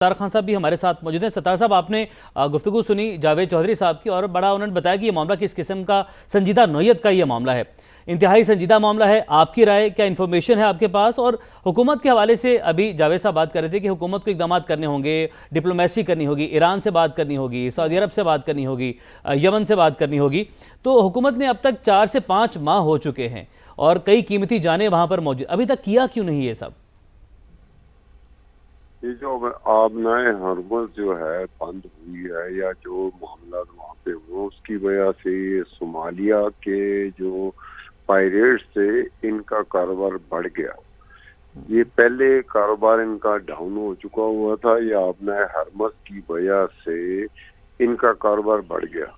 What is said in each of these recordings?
ستار خان صاحب بھی ہمارے ساتھ موجود ہیں۔ ستار صاحب، آپ نے گفتگو سنی جاوید چودھری صاحب کی، اور بڑا انہوں نے بتایا کہ یہ معاملہ کس قسم کا سنجیدہ نوعیت کا یہ معاملہ ہے، انتہائی سنجیدہ معاملہ ہے۔ آپ کی رائے کیا، انفارمیشن ہے آپ کے پاس؟ اور حکومت کے حوالے سے ابھی جاوید صاحب بات کر رہے تھے کہ حکومت کو اقدامات کرنے ہوں گے، ڈپلومیسی کرنی ہوگی، ایران سے بات کرنی ہوگی، سعودی عرب سے بات کرنی ہوگی، یمن سے بات کرنی ہوگی، تو حکومت نے اب تک 4 سے 5 ماہ ہو چکے ہیں اور کئی قیمتی جانیں وہاں پر موجود، ابھی تک کیا کیوں نہیں یہ سب؟ یہ جو آبنائے ہرمز جو ہے بند ہوئی ہے، یا جو معاملات وہاں پہ ہوئے، اس کی وجہ سے یہ صومالیہ کے جو پائریٹس تھے ان کا کاروبار بڑھ گیا۔ یہ پہلے کاروبار ان کا ڈاؤن ہو چکا ہوا تھا، یہ آبنائے ہرمز کی وجہ سے ان کا کاروبار بڑھ گیا،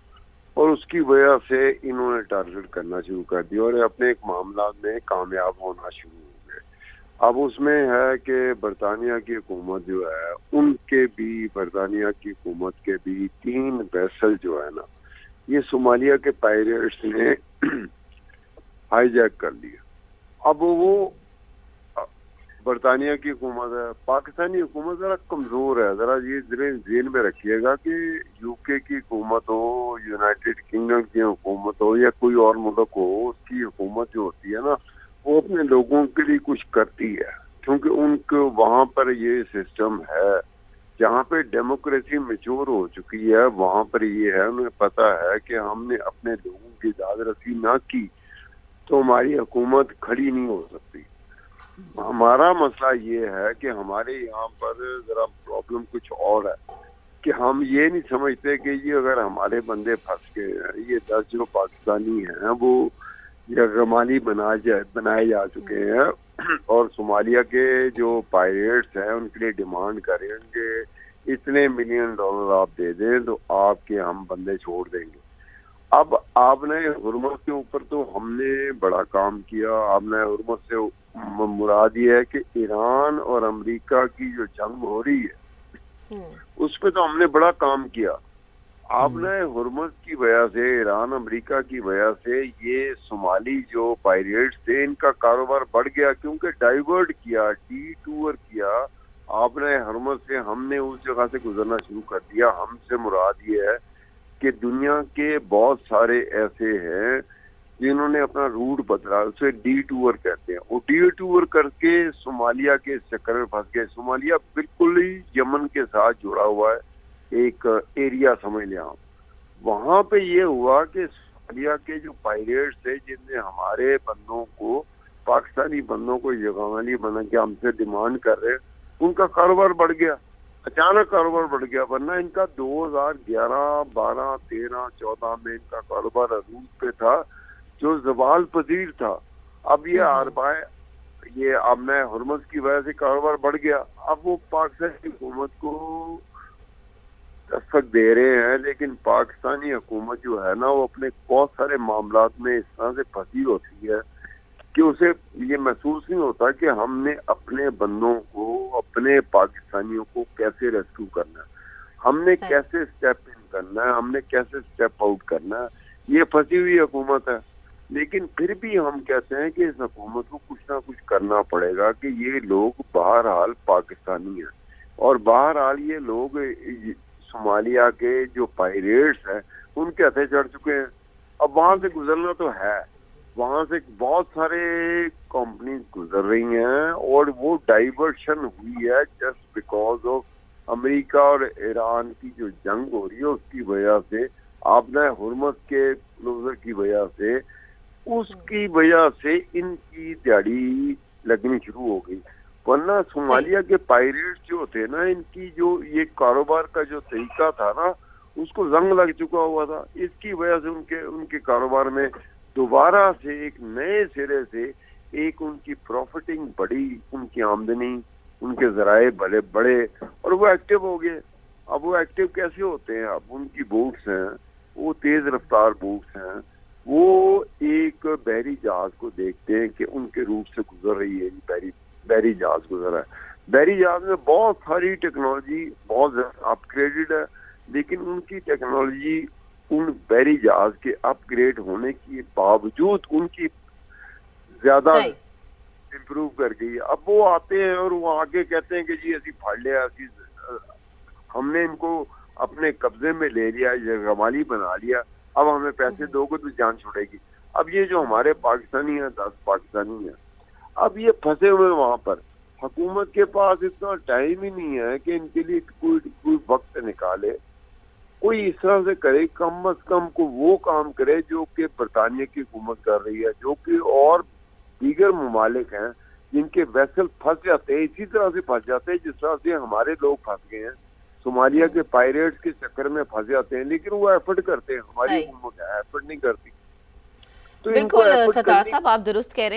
اور اس کی وجہ سے انہوں نے ٹارگٹ کرنا شروع کر دیا اور اپنے ایک معاملات میں کامیاب ہونا شروع ہو گئے۔ اب اس میں ہے کہ برطانیہ کی حکومت جو ہے، ان کے بھی، برطانیہ کی حکومت کے بھی 3 ویسل جو ہے نا، یہ صومالیہ کے پائریٹس نے ہائی جیک کر لیا۔ اب وہ برطانیہ کی حکومت ہے، پاکستانی حکومت ذرا کمزور ہے، ذرا یہ ذہن میں رکھیے گا کہ یو کے کی حکومت ہو، یونائٹڈ کنگڈم کی حکومت ہو، یا کوئی اور ملک ہو، اس کی حکومت جو ہوتی ہے نا، وہ اپنے لوگوں کے لیے کچھ کرتی ہے، کیونکہ ان کو وہاں پر یہ سسٹم ہے، جہاں پہ ڈیموکریسی میچور ہو چکی ہے، وہاں پر یہ ہے، انہیں پتا ہے کہ ہم نے اپنے لوگوں کی داد رسی نہ کی تو ہماری حکومت کھڑی نہیں ہو سکتی۔ ہمارا مسئلہ یہ ہے کہ ہمارے یہاں پر ذرا پرابلم کچھ اور ہے کہ ہم یہ نہیں سمجھتے کہ یہ اگر ہمارے بندے پھنس گئے ہیں، یہ 10 جو پاکستانی ہیں وہ یرغمالی بنائے جا چکے ہیں، اور صومالیہ کے جو پائریٹس ہیں ان کے لیے ڈیمانڈ کریں گے اتنے $1 ملین آپ دے دیں تو آپ کے ہم بندے چھوڑ دیں گے۔ اب آپ نے ہرمز کے اوپر تو ہم نے بڑا کام کیا۔ آپ نے ہرمز سے مراد یہ ہے کہ ایران اور امریکہ کی جو جنگ ہو رہی ہے اس پہ تو ہم نے بڑا کام کیا۔ آپ نے ہرمز کی وجہ سے، ایران امریکہ کی وجہ سے، یہ صومالی جو پائریٹس تھے ان کا کاروبار بڑھ گیا، کیونکہ ڈائیورٹ کیا، ڈی ٹور کیا آپ نے ہرمز سے۔ ہم نے اس جگہ سے گزرنا شروع کر دیا۔ ہم سے مراد یہ ہے کہ دنیا کے بہت سارے ایسے ہیں جنہوں نے اپنا روٹ بدلا، اسے ڈی ٹور کہتے ہیں، وہ ڈی ٹور کر کے صومالیہ کے چکر میں پھنس گئے۔ صومالیہ بالکل ہی یمن کے ساتھ جڑا ہوا ہے، ایک ایریا سمجھ لیں آپ۔ وہاں پہ یہ ہوا کہ صومالیہ کے جو پائریٹس تھے جن نے ہمارے بندوں کو، پاکستانی بندوں کو یرغمالی بنا کے ہم سے ڈیمانڈ کر رہے، ان کا کاروبار بڑھ گیا، اچانک کاروبار بڑھ گیا، ورنہ ان کا 2011 12 13 14 میں ان کا کاروبار عروج پہ تھا جو زوال پذیر تھا۔ اب یہ اب میں ہرمز کی وجہ سے کاروبار بڑھ گیا۔ اب وہ پاکستانی حکومت کو دستک دے رہے ہیں، لیکن پاکستانی حکومت جو ہے نا وہ اپنے بہت سارے معاملات میں اس طرح سے پھنسی ہوتی ہے کہ اسے یہ محسوس نہیں ہوتا کہ ہم نے اپنے بندوں کو، اپنے پاکستانیوں کو کیسے ریسکیو کرنا ہے، ہم نے کیسے سٹیپ ان کرنا ہے، ہم نے کیسے سٹیپ آؤٹ کرنا ہے۔ یہ پھنسی ہوئی حکومت ہے، لیکن پھر بھی ہم کہتے ہیں کہ اس حکومت کو کچھ نہ کچھ کرنا پڑے گا کہ یہ لوگ بہرحال پاکستانی ہیں، اور بہرحال یہ لوگ صومالیہ کے جو پائریٹس ہیں ان کے ہتھے چڑھ چکے ہیں۔ اب وہاں سے گزرنا تو ہے، وہاں سے بہت سارے کمپنیز گزر رہی ہیں، اور وہ ڈائیورشن ہوئی ہے جسٹ بیکاز آف امریکہ اور ایران کی جو جنگ ہو رہی ہے، اس کی وجہ سے، آپ نے ہرمز کے کلوزر کی وجہ سے، اس کی وجہ سے ان کی دیہڑی لگنی شروع ہو گئی۔ ورنہ صومالیہ کے پائریٹس جو تھے نا، ان کی جو یہ کاروبار کا جو طریقہ تھا نا، اس کو زنگ لگ چکا ہوا تھا۔ اس کی وجہ سے ان کے کاروبار میں دوبارہ سے ایک نئے سرے سے ایک ان کی پروفٹنگ بڑی، ان کی آمدنی، ان کے ذرائع بڑے، اور وہ ایکٹیو ہو گئے۔ اب وہ ایکٹیو کیسے ہوتے ہیں؟ اب ان کی بوٹس ہیں، وہ تیز رفتار بوٹس ہیں، وہ ایک بحری جہاز کو دیکھتے ہیں کہ ان کے روٹ سے گزر رہی ہے، بحری جہاز گزر رہا ہے۔ بحری جہاز میں بہت ساری ٹیکنالوجی بہت زیادہ اپ گریڈڈ ہے، لیکن ان کی ٹیکنالوجی ان بحری جہاز کے اپ گریڈ ہونے کے باوجود ان کی زیادہ امپروو کر گئی۔ اب وہ آتے ہیں اور وہ آگے کہتے ہیں کہ جی اسی پھڑ لیا، ہم نے ان کو اپنے قبضے میں لے لیا، یرغمالی بنا لیا، اب ہمیں پیسے دو گے تو جان چھوڑے گی. اب یہ جو ہمارے پاکستانی ہیں 10 پاکستانی ہیں اب یہ پھنسے ہوئے وہاں پر. حکومت کے پاس اتنا ٹائم ہی نہیں ہے کہ ان کے لیے کوئی وقت نکالے، کوئی اس طرح سے کرے، کم از کم کو وہ کام کرے جو کہ برطانیہ کی حکومت کر رہی ہے، جو کہ اور دیگر ممالک ہیں جن کے ویسل پھنس جاتے ہیں، اسی طرح سے پھنس جاتے ہیں جس طرح سے ہمارے لوگ پھنس گئے ہیں، صومالیہ کے پائریٹس کے چکر میں پھنس جاتے ہیں، لیکن وہ ایفرٹ کرتے ہیں، ہماری صحیح. حکومت ایفرٹ نہیں کرتی. تو ان کو بالکل ایفرٹ ستار کرنی صاحب آپ درست کہہ رہے ہیں.